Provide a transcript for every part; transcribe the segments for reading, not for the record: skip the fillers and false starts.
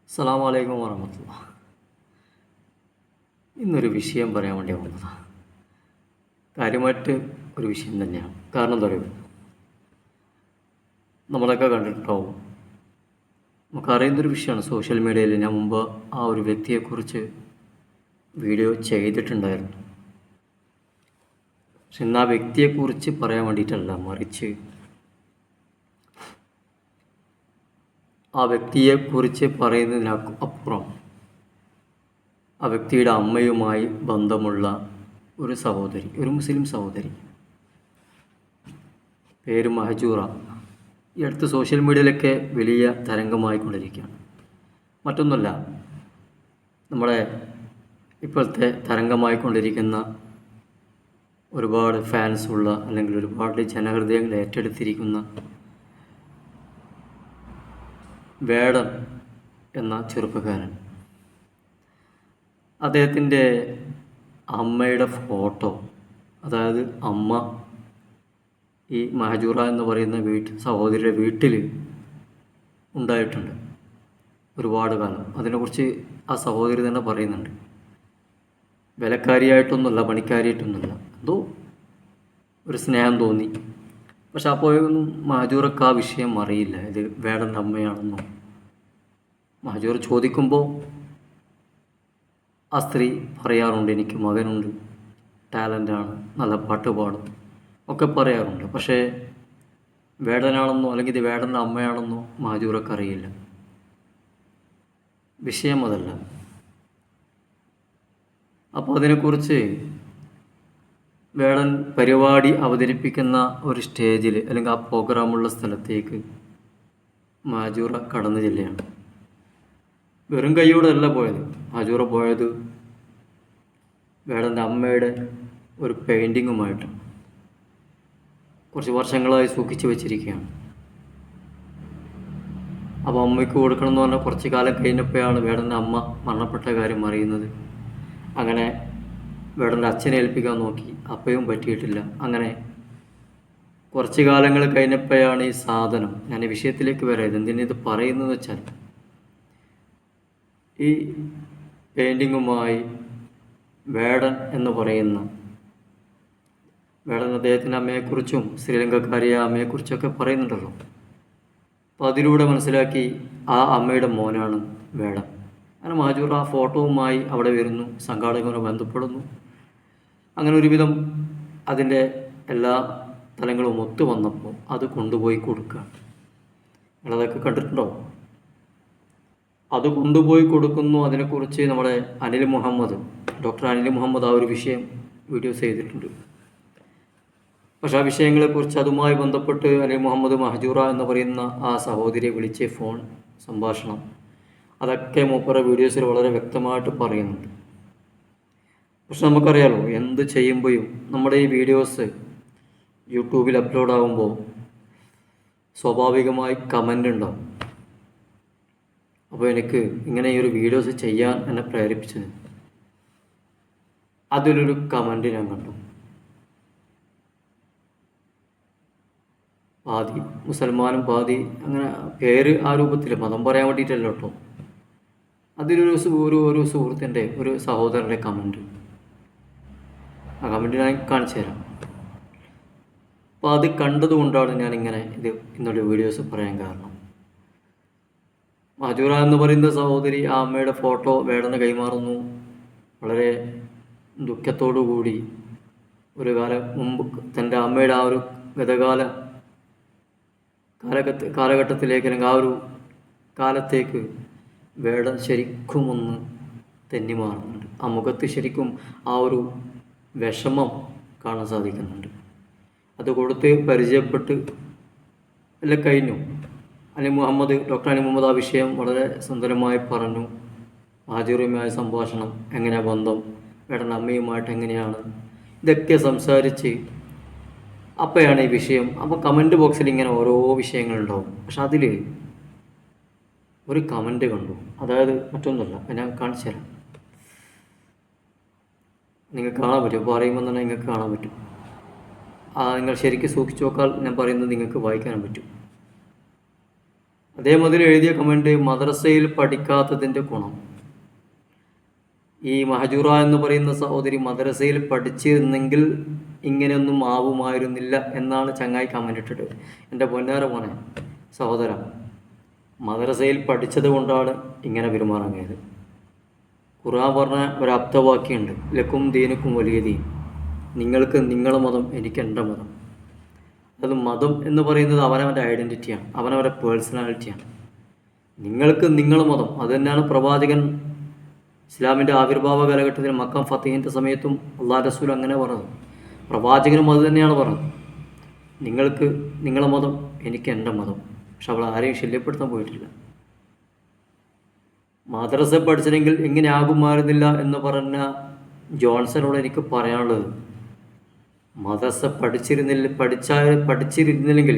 അസ്സലാമു അലൈക്കും വറഹ്മത്തുള്ളാഹി. ഇന്നൊരു വിഷയം പറയാൻ വേണ്ടി വന്നതാണ്. കാര്യമായിട്ട് ഒരു വിഷയം തന്നെയാണ്. കാരണം എന്താ പറയുക, നമ്മളൊക്കെ കണ്ടിട്ടുണ്ടാവും, നമുക്കറിയുന്നൊരു വിഷയമാണ്. സോഷ്യൽ മീഡിയയിൽ ഞാൻ മുമ്പ് ആ ഒരു വ്യക്തിയെക്കുറിച്ച് വീഡിയോ ചെയ്തിട്ടുണ്ടായിരുന്നു. പക്ഷെ ഇന്ന് ആ വ്യക്തിയെക്കുറിച്ച് പറയാൻ വേണ്ടിയിട്ടല്ല, മറിച്ച് ആ വ്യക്തിയെക്കുറിച്ച് പറയുന്നതിനപ്പുറം ആ വ്യക്തിയുടെ അമ്മയുമായി ബന്ധമുള്ള ഒരു സഹോദരി, ഒരു മുസ്ലിം സഹോദരി, പേര് മഹജൂറ. ഈ അടുത്ത് സോഷ്യൽ മീഡിയയിലൊക്കെ വലിയ തരംഗമായിക്കൊണ്ടിരിക്കുകയാണ്. മറ്റൊന്നുമല്ല, നമ്മുടെ ഇപ്പോഴത്തെ തരംഗമായിക്കൊണ്ടിരിക്കുന്ന ഒരുപാട് ഫാൻസുള്ള, അല്ലെങ്കിൽ ഒരുപാട് ജനഹൃദയങ്ങൾ ഏറ്റെടുത്തിരിക്കുന്ന വേടൻ എന്ന ചെറുപ്പക്കാരൻ, അദ്ദേഹത്തിൻ്റെ അമ്മയുടെ ഫോട്ടോ, അതായത് അമ്മ ഈ മഹജൂറ എന്ന് പറയുന്ന സഹോദരിയുടെ വീട്ടിൽ ഉണ്ടായിട്ടുണ്ട് ഒരുപാട് കാലം. അതിനെക്കുറിച്ച് ആ സഹോദരി തന്നെ പറയുന്നുണ്ട്. വിലക്കാരിയായിട്ടൊന്നുമല്ല, പണിക്കാരിയായിട്ടൊന്നുമല്ല, എന്തോ ഒരു സ്നേഹം തോന്നി. പക്ഷെ അപ്പോഴൊന്നും മഹജൂറക്ക് ആ വിഷയം അറിയില്ല, ഇത് വേടൻ്റെ അമ്മയാണെന്നോ. മഹജൂർ ചോദിക്കുമ്പോൾ ആ സ്ത്രീ പറയാറുണ്ട്, എനിക്ക് മകനുണ്ട്, ടാലൻ്റാണ്, നല്ല പാട്ട് പാടും ഒക്കെ പറയാറുണ്ട്. പക്ഷേ വേടനാണെന്നോ അല്ലെങ്കിൽ ഇത് വേടൻ്റെ അമ്മയാണെന്നോ മഹജൂറക്ക് അറിയില്ല. വിഷയം അതല്ല. അപ്പോൾ അതിനെക്കുറിച്ച് വേടൻ പരിപാടി അവതരിപ്പിക്കുന്ന ഒരു സ്റ്റേജിൽ, അല്ലെങ്കിൽ ആ പ്രോഗ്രാമുള്ള സ്ഥലത്തേക്ക് മഹജൂറ കടന്നു ചെല്ലുകയാണ്. വെറും കൈയോടെ അല്ല പോയത്. മഹജൂറ പോയത് വേടൻ്റെ അമ്മയുടെ ഒരു പെയിൻറ്റിങ്ങുമായിട്ടാണ്. കുറച്ച് വർഷങ്ങളായി സൂക്ഷിച്ചു വെച്ചിരിക്കുകയാണ്. അപ്പോൾ അമ്മയ്ക്ക് കൊടുക്കണം എന്ന് പറഞ്ഞാൽ കുറച്ച് കാലം കഴിഞ്ഞപ്പോഴാണ് വേടൻ്റെ അമ്മ മരണപ്പെട്ട കാര്യം അറിയുന്നത്. അങ്ങനെ വേടൻ്റെ അച്ഛനെ ഏൽപ്പിക്കാൻ നോക്കി, അപ്പയും പറ്റിയിട്ടില്ല. അങ്ങനെ കുറച്ച് കാലങ്ങൾ കഴിഞ്ഞപ്പോഴാണ് ഈ സാധനം, ഞാൻ ഈ വിഷയത്തിലേക്ക് വരാം. ഇതെന്തിനാ ഇത് പറയുന്നതെന്ന് വെച്ചാൽ, ഈ പെയിൻറ്റിങ്ങുമായി വേടൻ എന്ന് പറയുന്ന വേടൻ അദ്ദേഹത്തിൻ്റെ അമ്മയെക്കുറിച്ചും ശ്രീലങ്കക്കാരിയായ അമ്മയെക്കുറിച്ചൊക്കെ പറയുന്നുണ്ടല്ലോ. അപ്പോൾ അതിലൂടെ മനസ്സിലാക്കി ആ അമ്മയുടെ മോനാണ് വേടൻ. അങ്ങനെ മഹജൂർ ആ ഫോട്ടോവുമായി അവിടെ വരുന്നു, സംഘാടകരുമായി ബന്ധപ്പെടുന്നു. അങ്ങനെ ഒരുവിധം അതിൻ്റെ എല്ലാ തലങ്ങളും ഒത്തു വന്നപ്പോൾ അത് കൊണ്ടുപോയി കൊടുക്കുക. നിങ്ങളതൊക്കെ കണ്ടിട്ടുണ്ടോ? അത് കൊണ്ടുപോയി കൊടുക്കുന്നു. അതിനെക്കുറിച്ച് നമ്മുടെ ഡോക്ടർ അനിൽ മുഹമ്മദ് ആ ഒരു വിഷയം വീഡിയോസ് ചെയ്തിട്ടുണ്ട്. പക്ഷേ ആ വിഷയങ്ങളെക്കുറിച്ച് അതുമായി ബന്ധപ്പെട്ട് അനിൽ മുഹമ്മദ് മഹജൂറ എന്ന് പറയുന്ന ആ സഹോദരിയെ വിളിച്ച് ഫോൺ സംഭാഷണം, അതൊക്കെ മൂപ്പറ വീഡിയോസിൽ വളരെ വ്യക്തമായിട്ട് പറയുന്നുണ്ട്. പക്ഷെ നമുക്കറിയാലോ, എന്ത് ചെയ്യുമ്പോഴും നമ്മുടെ ഈ വീഡിയോസ് യൂട്യൂബിൽ അപ്ലോഡ് ആകുമ്പോൾ സ്വാഭാവികമായി കമൻ്റ് ഉണ്ടാവും. അപ്പോൾ എനിക്ക് ഇങ്ങനെ ഈ ഒരു വീഡിയോസ് ചെയ്യാൻ എന്നെ പ്രേരിപ്പിച്ചത്, അതിലൊരു കമൻ്റ് ഞാൻ കണ്ടു. പാതി മുസൽമാനും പാതി, അങ്ങനെ പേര് ആ രൂപത്തിൽ, മതം പറയാൻ വേണ്ടിയിട്ടല്ല കേട്ടോ. അതിലൊരു സുഹൃത്തിൻ്റെ, ഒരു സഹോദരൻ്റെ കമൻറ്റ്, ആ കമൻറ്റ് ഞാൻ കാണിച്ചു തരാം. അപ്പോൾ അത് കണ്ടതുകൊണ്ടാണ് ഞാനിങ്ങനെ ഇന്നൊരു വീഡിയോസ് പറയാൻ കാരണം. മഹജൂറ എന്ന് പറയുന്ന സഹോദരി ആ അമ്മയുടെ ഫോട്ടോ വേടന് കൈമാറുന്നു. വളരെ ദുഃഖത്തോടു കൂടി ഒരു കാലം മുമ്പ് തൻ്റെ അമ്മയുടെ ആ ഒരു ഗതകാല കാലഘട്ടത്തിലേക്ക്, അല്ലെങ്കിൽ ആ ഒരു കാലത്തേക്ക് വേടൻ ശരിക്കും ഒന്ന് തെന്നി മാറുന്നുണ്ട്. ആ മുഖത്ത് ശരിക്കും ആ ഒരു വിഷമം കാണാൻ സാധിക്കുന്നുണ്ട്. അത് കൊടുത്ത് പരിചയപ്പെട്ട് എല്ലാം കഴിഞ്ഞു. ഡോക്ടർ അലി മുഹമ്മദ് ആ വിഷയം വളരെ സുന്ദരമായി പറഞ്ഞു. മഹജൂറയുമായ സംഭാഷണം, എങ്ങനെ ബന്ധം, വേടൻ്റെ അമ്മയുമായിട്ട് എങ്ങനെയാണ്, ഇതൊക്കെ സംസാരിച്ച് അപ്പോഴാണ് ഈ വിഷയം. അപ്പോൾ കമൻറ്റ് ബോക്സിൽ ഇങ്ങനെ ഓരോ വിഷയങ്ങളുണ്ടാവും. പക്ഷെ അതിൽ ഒരു കമൻറ്റ് കണ്ടു, അതായത് മറ്റൊന്നുമല്ല, ഞാൻ കാണിച്ചു തരാം. നിങ്ങൾക്ക് കാണാൻ പറ്റും, പറയുമ്പോൾ തന്നെ നിങ്ങൾക്ക് കാണാൻ പറ്റും. നിങ്ങൾ ശരിക്കും സൂക്ഷിച്ചു നോക്കാൽ ഞാൻ പറയുന്നത് നിങ്ങൾക്ക് വായിക്കാനും പറ്റും. അദ്ദേഹം അതിൽ എഴുതിയ കമൻറ്റ്, മദ്രസയിൽ പഠിക്കാത്തതിൻ്റെ ഗുണം. ഈ മഹജൂറ എന്ന് പറയുന്ന സഹോദരി മദ്രസയിൽ പഠിച്ചിരുന്നെങ്കിൽ ഇങ്ങനെയൊന്നും ആവുമായിരുന്നില്ല എന്നാണ് ചങ്ങായി കമൻ്റ് ഇട്ടിട്ട്. എൻ്റെ പൊന്നാര മോനെ സഹോദര, മദ്രസയിൽ പഠിച്ചത് കൊണ്ടാണ് ഇങ്ങനെ പെരുമാറാൻ കഴിയത്. ഖുർആൻ പറഞ്ഞ ഒരു അബ്ദവാക്യമുണ്ട്, ലക്കും ദീനുക്കും വലിയ ദീൻ, നിങ്ങൾക്ക് നിങ്ങളുടെ മതം, എനിക്ക് എൻ്റെ മതം. അത് മതം എന്ന് പറയുന്നത് അവനവൻ്റെ ഐഡൻറ്റിറ്റിയാണ്, അവനവൻ്റെ പേഴ്സണാലിറ്റിയാണ്. നിങ്ങൾക്ക് നിങ്ങളുടെ മതം, അത് തന്നെയാണ് പ്രവാചകൻ ഇസ്ലാമിൻ്റെ ആവിർഭാവ കാലഘട്ടത്തിൽ മക്ക ഫത്തഹിൻ്റെ സമയത്തും അള്ളാഹു റസൂൽ അങ്ങനെ പറഞ്ഞത്. പ്രവാചകനും അത് തന്നെയാണ് പറഞ്ഞത്, നിങ്ങൾക്ക് നിങ്ങളുടെ മതം, എനിക്ക് എൻ്റെ മതം. പക്ഷെ അവൾ ആരെയും ശല്യപ്പെടുത്താൻ പോയിട്ടില്ല. മദ്രസ പഠിച്ചില്ലെങ്കിൽ ഇങ്ങനെ ആകുമായിരുന്നില്ല എന്ന് പറഞ്ഞ ജോൺസനോട് എനിക്ക് പറയാനുള്ളത്, മദ്രസ പഠിച്ചിരുന്നില്ലെങ്കിൽ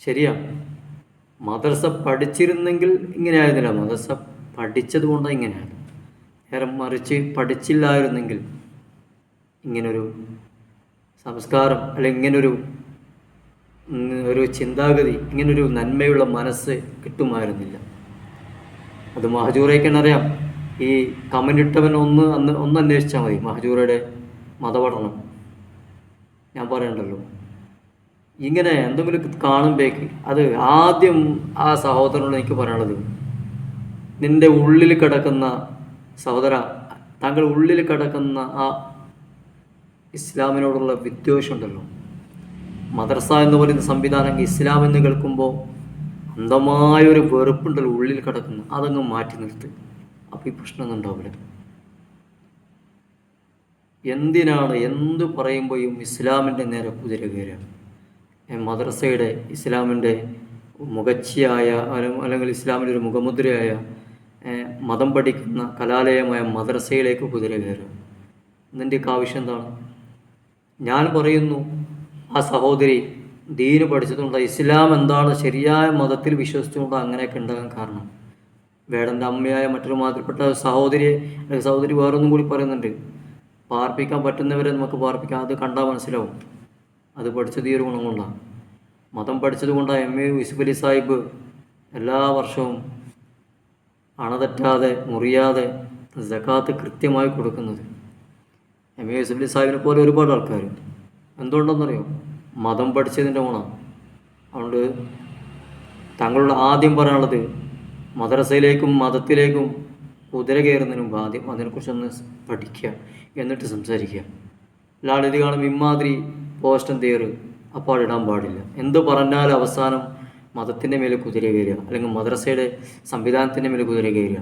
ശരിയാ, മദ്രസ പഠിച്ചിരുന്നെങ്കിൽ ഇങ്ങനെ ആയിരുന്നില്ല, മദ്രസ പഠിച്ചത് കൊണ്ടാണ് ഇങ്ങനെയാണ്. നേരെ മറിച്ച് പഠിച്ചില്ലായിരുന്നെങ്കിൽ ഇങ്ങനൊരു സംസ്കാരം അല്ലെങ്കിൽ ഇങ്ങനൊരു ചിന്താഗതി, ഇങ്ങനൊരു നന്മയുള്ള മനസ്സ് കിട്ടുമായിരുന്നില്ല. അത് മഹജൂറയ്ക്കെന്നറിയാം. ഈ കമൻ്റ് ഇട്ടവൻ ഒന്ന് അന്വേഷിച്ചാൽ മതി മഹജൂറയുടെ മതപഠനം. ഞാൻ പറയണ്ടല്ലോ, ഇങ്ങനെ എന്തെങ്കിലും കാണുമ്പോഴേക്ക് അത് ആദ്യം ആ സഹോദരനോട് എനിക്ക് പറയാനുള്ളത്, നിൻ്റെ ഉള്ളിൽ കിടക്കുന്ന സഹോദര, താങ്കൾ ഉള്ളിൽ കിടക്കുന്ന ആ ഇസ്ലാമിനോടുള്ള വിദ്വേഷം ഉണ്ടല്ലോ, മദ്രസ എന്ന് പറയുന്ന സംവിധാനം ഇസ്ലാം എന്ന് കേൾക്കുമ്പോൾ അന്ധമായൊരു വെറുപ്പുണ്ടല്ലോ ഉള്ളിൽ കിടക്കുന്ന, അതങ്ങ് മാറ്റി നിർത്ത്. അപ്പോൾ ഈ പ്രശ്നമൊന്നും ഉണ്ടാവില്ല. എന്തിനാണ് എന്ത് പറയുമ്പോഴും ഇസ്ലാമിൻ്റെ നേരെ കുതിര കയറുക? മദ്രസയുടെ ഇസ്ലാമിൻ്റെ മുഖച്ഛിയായ അല്ലെങ്കിൽ ഇസ്ലാമിൻ്റെ ഒരു മുഖമുദ്രയായ മതം പഠിക്കുന്ന കലാലയമായ മദ്രസയിലേക്ക് കുതിര കയറുക. ഇതിൻ്റെയൊക്കെ ആവശ്യം എന്താണ്? ഞാൻ പറയുന്നു, ആ സഹോദരി ദീന് പഠിച്ചതുകൊണ്ട്, ഇസ്ലാം എന്താണ് ശരിയായ മതത്തിൽ വിശ്വസിച്ചുകൊണ്ട് അങ്ങനെയൊക്കെ ഉണ്ടാകാൻ കാരണം. വേടൻ്റെ അമ്മയായ മറ്റൊരു മാതൃപ്പെട്ട സഹോദരി വേറൊന്നും കൂടി പറയുന്നുണ്ട്, പാർപ്പിക്കാൻ പറ്റുന്നവരെ നമുക്ക് പാർപ്പിക്കാം. അത് കണ്ടാൽ മനസ്സിലാവും അത് പഠിച്ചത് ഈ ഒരു ഗുണം കൊണ്ടാണ്. മതം പഠിച്ചത് കൊണ്ടാണ് MA യൂസുഫ് അലി സാഹിബ് എല്ലാ വർഷവും അണതെറ്റാതെ മുറിയാതെ സകാത്ത് കൃത്യമായി കൊടുക്കുന്നത്. MA യൂസുഫ് അലി സാഹിബിനെ പോലെ ഒരുപാട് ആൾക്കാർ. എന്തുകൊണ്ടെന്നറിയോ? മതം പഠിച്ചതിൻ്റെ ഗുണം. അതുകൊണ്ട് താങ്കളോട് ആദ്യം പറയാനുള്ളത്, മദ്രസയിലേക്കും മതത്തിലേക്കും കുതിര കയറുന്നതിന് മുമ്പ് ആദ്യം അതിനെക്കുറിച്ചൊന്ന് പഠിക്കുക, എന്നിട്ട് സംസാരിക്കുക. അല്ലാതെ ഇത് കാണും ഇമാതിരി പോസ്റ്റൻ തേറ് അപ്പോൾ ഇടാൻ പാടില്ല. എന്ത് പറഞ്ഞാലും അവസാനം മതത്തിൻ്റെ മേലെ കുതിര കയറുക, അല്ലെങ്കിൽ മദ്രസയുടെ സംവിധാനത്തിൻ്റെ മേലെ കുതിര കയറുക.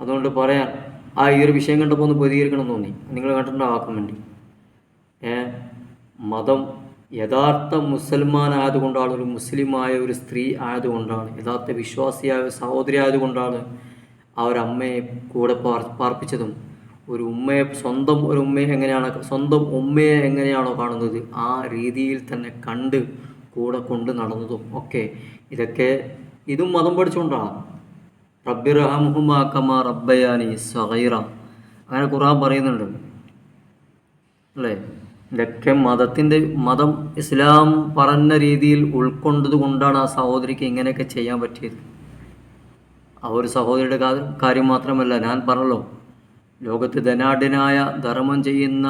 അതുകൊണ്ട് പറയാൻ ഈ ഒരു വിഷയം കണ്ടപ്പോൾ ഒന്ന് പ്രതികരിക്കണം തോന്നി. നിങ്ങൾ കണ്ടിട്ടുണ്ടാവാൻ വേണ്ടി മതം യഥാർത്ഥ മുസൽമാൻ ആയതുകൊണ്ടാണ്, ഒരു മുസ്ലിമായ ഒരു സ്ത്രീ ആയതുകൊണ്ടാണ്, യഥാർത്ഥ വിശ്വാസിയായ സഹോദരി ആയതുകൊണ്ടാണ് ആ ഒരു അമ്മയെ കൂടെ പാർപ്പിച്ചതും, ഒരു ഉമ്മയെ സ്വന്തം ഉമ്മയെ എങ്ങനെയാണോ കാണുന്നത് ആ രീതിയിൽ തന്നെ കണ്ട് കൂടെ കൊണ്ട് നടന്നതും ഒക്കെ. ഇതും മതം പഠിച്ചുകൊണ്ടാണ്. റബ്ബി റഹമുഹുമാ കമാ റബ്ബയാനി സഗീറ, അങ്ങനെ ഖുർആൻ പറയുന്നുണ്ട് അല്ലേ. ഇതൊക്കെ മതം ഇസ്ലാം പറഞ്ഞ രീതിയിൽ ഉൾക്കൊണ്ടത് കൊണ്ടാണ് ആ സഹോദരിക്ക് ഇങ്ങനെയൊക്കെ ചെയ്യാൻ പറ്റിയത്. ആ ഒരു സഹോദരിയുടെ കാര്യം മാത്രമല്ല, ഞാൻ പറഞ്ഞല്ലോ, ലോകത്ത് ധനാഢ്യനായ ധർമ്മം ചെയ്യുന്ന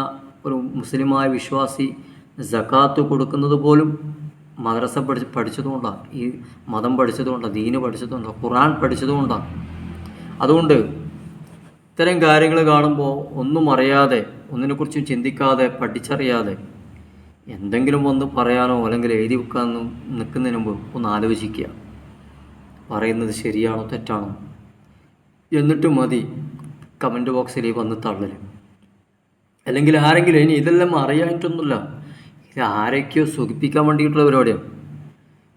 ഒരു മുസ്ലിമായ വിശ്വാസി സകാത്ത് കൊടുക്കുന്നത് പോലും മദ്രസ പഠിച്ചതുകൊണ്ടാണ്, ഈ മതം പഠിച്ചതുകൊണ്ടാണ്, ദീന് പഠിച്ചതുകൊണ്ടാണ്, ഖുർആൻ പഠിച്ചതുകൊണ്ടാണ്. അതുകൊണ്ട് ഇത്തരം കാര്യങ്ങൾ കാണുമ്പോൾ ഒന്നും അറിയാതെ, ഒന്നിനെക്കുറിച്ചും ചിന്തിക്കാതെ, പഠിച്ചറിയാതെ എന്തെങ്കിലും ഒന്ന് പറയാനോ അല്ലെങ്കിൽ എഴുതി വെക്കാനോ നിൽക്കുന്നതിന് മുമ്പ് ഒന്ന് ആലോചിക്കുക, പറയുന്നത് ശരിയാണോ തെറ്റാണോ, എന്നിട്ട് മതി കമൻറ്റ് ബോക്സിൽ വന്ന് തള്ളൽ. അല്ലെങ്കിൽ ആരെങ്കിലും ഇനി ഇതെല്ലാം അറിയാനിട്ടൊന്നുമില്ല, ഇത് ആരൊക്കെയോ സുഖിപ്പിക്കാൻ വേണ്ടിയിട്ടുള്ള പരിപാടിയാണ്.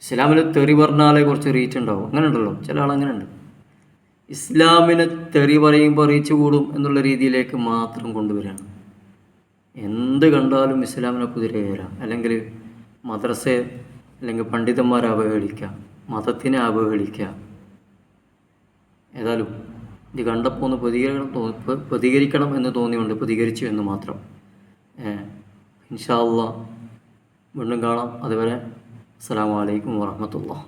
ഇസ്ലാമിൽ തെറി പറഞ്ഞാലേ കുറച്ച് റീച്ച് ഉണ്ടാവും, അങ്ങനെ ഉണ്ടല്ലോ ചില ആളങ്ങനെ ഉണ്ട്. ഇസ്ലാമിനെ തെറി പറയുമ്പോൾ റീച്ച് കൂടും എന്നുള്ള രീതിയിലേക്ക് മാത്രം കൊണ്ടുവരികയാണ്. എന്ത് കണ്ടാലും ഇസ്ലാമിനെ കുതിര കയറാം, അല്ലെങ്കിൽ മദ്രസയെ അല്ലെങ്കിൽ പണ്ഡിതന്മാരെ അവഹേളിക്കുക, മതത്തിനെ അവഹേളിക്കുക. ഏതായാലും ഇത് കണ്ടപ്പോൾ ഒന്ന് പ്രതികരിക്കണം എന്ന് തോന്നിയുണ്ട്, പ്രതികരിച്ചു എന്ന് മാത്രം. ഇൻഷാ അല്ലാഹ് വീണ്ടും കാണാം. അതുവരെ അസ്സലാമു അലൈക്കും വറഹ്മത്തുള്ളാഹി.